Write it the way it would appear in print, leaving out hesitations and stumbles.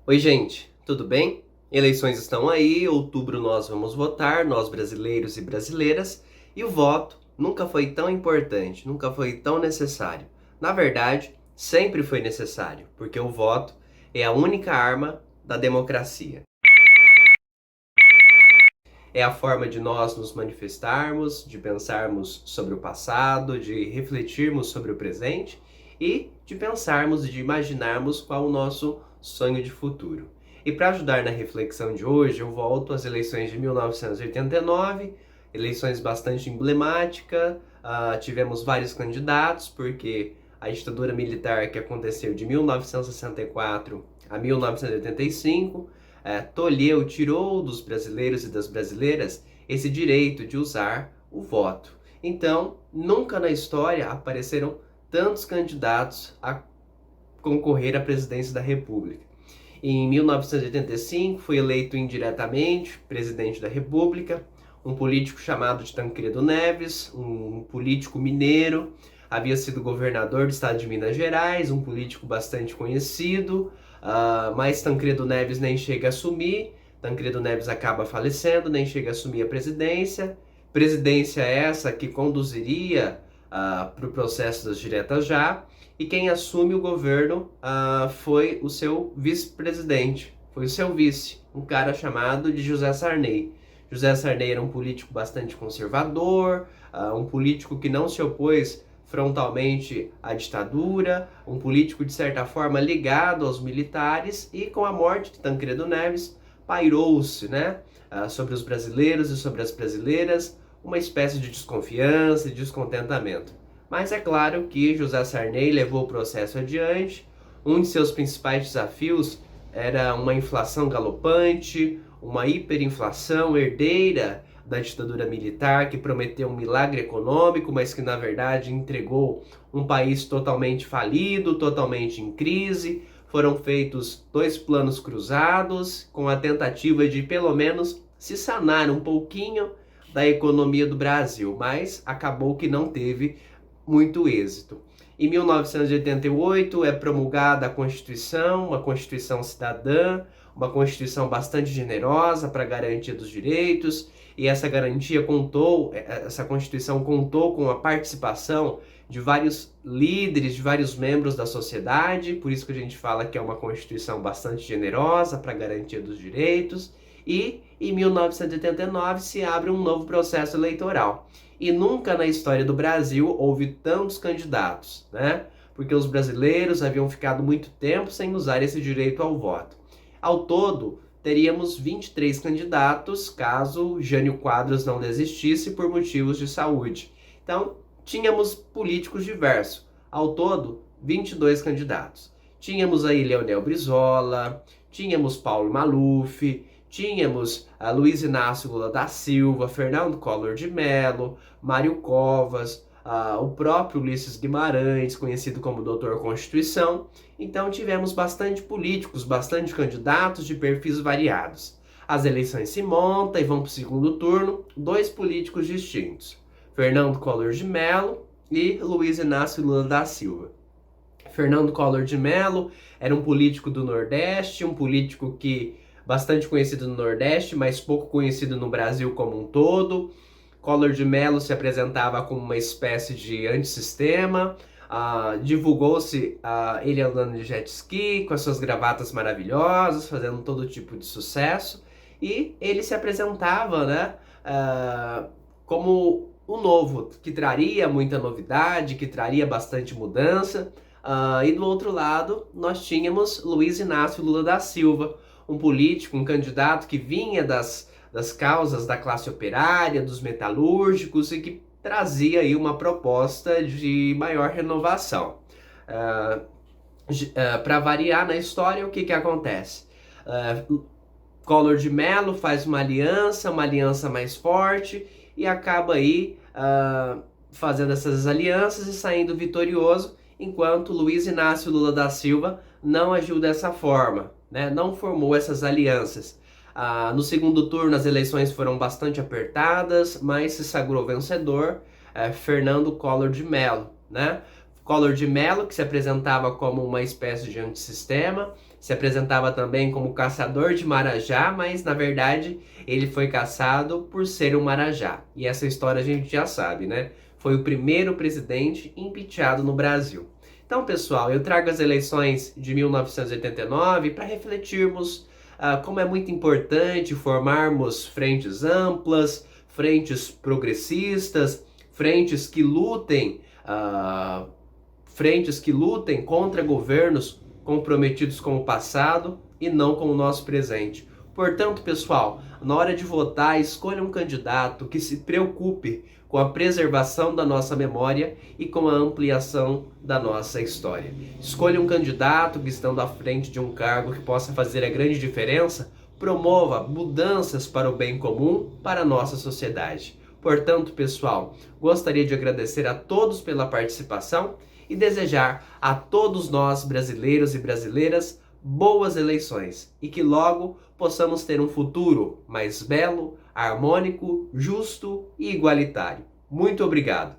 Oi, gente, tudo bem? Eleições estão aí, outubro nós vamos votar, nós brasileiros e brasileiras, e o voto nunca foi tão importante, nunca foi tão necessário. Na verdade, sempre foi necessário, porque o voto é a única arma da democracia. É a forma de nós nos manifestarmos, de pensarmos sobre o passado, de refletirmos sobre o presente e de pensarmos e de imaginarmos qual o nosso sonho de futuro. E para ajudar na reflexão de hoje, eu volto às eleições de 1989, eleições bastante emblemáticas, tivemos vários candidatos, porque a ditadura militar que aconteceu de 1964 a 1985 tolheu, tirou dos brasileiros e das brasileiras esse direito de usar o voto. Então, nunca na história apareceram tantos candidatos a concorrer à presidência da República. Em 1985, foi eleito indiretamente presidente da República um político chamado de Tancredo Neves, um político mineiro, havia sido governador do estado de Minas Gerais, um político bastante conhecido, mas Tancredo Neves nem chega a assumir, Tancredo Neves acaba falecendo, nem chega a assumir a presidência, presidência essa que conduziria para o processo das diretas já, e quem assume o governo foi o seu vice-presidente, foi o seu vice, um cara chamado de José Sarney. José Sarney era um político bastante conservador, um político que não se opôs frontalmente à ditadura, um político de certa forma ligado aos militares, e com a morte de Tancredo Neves pairou-se, né, sobre os brasileiros e sobre as brasileiras uma espécie de desconfiança e descontentamento. Mas é claro que José Sarney levou o processo adiante. Um de seus principais desafios era uma inflação galopante, uma hiperinflação herdeira da ditadura militar, que prometeu um milagre econômico, mas que na verdade entregou um país totalmente falido, totalmente em crise. Foram feitos dois planos cruzados, com a tentativa de pelo menos se sanar um pouquinho da economia do Brasil, mas acabou que não teve muito êxito. Em 1988 é promulgada a Constituição, uma Constituição cidadã, uma Constituição bastante generosa para a garantia dos direitos, e essa Constituição contou com a participação de vários líderes, de vários membros da sociedade, por isso que a gente fala que é uma Constituição bastante generosa para a garantia dos direitos, e em 1989 se abre um novo processo eleitoral. E nunca na história do Brasil houve tantos candidatos, né? Porque os brasileiros haviam ficado muito tempo sem usar esse direito ao voto. Ao todo, teríamos 23 candidatos caso Jânio Quadros não desistisse por motivos de saúde. Então, tínhamos políticos diversos. Ao todo, 22 candidatos. Tínhamos aí Leonel Brizola, tínhamos Paulo Maluf, tínhamos Luiz Inácio Lula da Silva, Fernando Collor de Mello, Mário Covas, o próprio Ulisses Guimarães, conhecido como Doutor Constituição. Então tivemos bastante políticos, bastante candidatos de perfis variados. As eleições se montam e vão para o segundo turno, dois políticos distintos, Fernando Collor de Mello e Luiz Inácio Lula da Silva. Fernando Collor de Mello era um político do Nordeste, um político que bastante conhecido no Nordeste, mas pouco conhecido no Brasil como um todo. Collor de Mello se apresentava como uma espécie de antissistema, divulgou-se ele andando de jet ski, com as suas gravatas maravilhosas, fazendo todo tipo de sucesso, e ele se apresentava, né, como o novo, que traria muita novidade, que traria bastante mudança. E do outro lado, nós tínhamos Luiz Inácio Lula da Silva, um político, um candidato que vinha das causas da classe operária, dos metalúrgicos, e que trazia aí uma proposta de maior renovação. Para variar na história, o que acontece? Collor de Mello faz uma aliança mais forte, e acaba aí fazendo essas alianças e saindo vitorioso, enquanto Luiz Inácio Lula da Silva não agiu dessa forma, né? Não formou essas alianças. No segundo turno as eleições foram bastante apertadas, mas se sagrou vencedor Fernando Collor de Mello, né? Collor de Mello, que se apresentava como uma espécie de antissistema, se apresentava também como caçador de marajá, mas na verdade ele foi caçado por ser um marajá. E essa história a gente já sabe, né? Foi o primeiro presidente impeachado no Brasil. Então, pessoal, eu trago as eleições de 1989 para refletirmos como é muito importante formarmos frentes amplas, frentes progressistas, frentes que lutem contra governos comprometidos com o passado e não com o nosso presente. Portanto, pessoal, na hora de votar, escolha um candidato que se preocupe com a preservação da nossa memória e com a ampliação da nossa história. Escolha um candidato que, estando à frente de um cargo que possa fazer a grande diferença, promova mudanças para o bem comum para a nossa sociedade. Portanto, pessoal, gostaria de agradecer a todos pela participação e desejar a todos nós, brasileiros e brasileiras, boas eleições e que logo possamos ter um futuro mais belo, harmônico, justo e igualitário. Muito obrigado!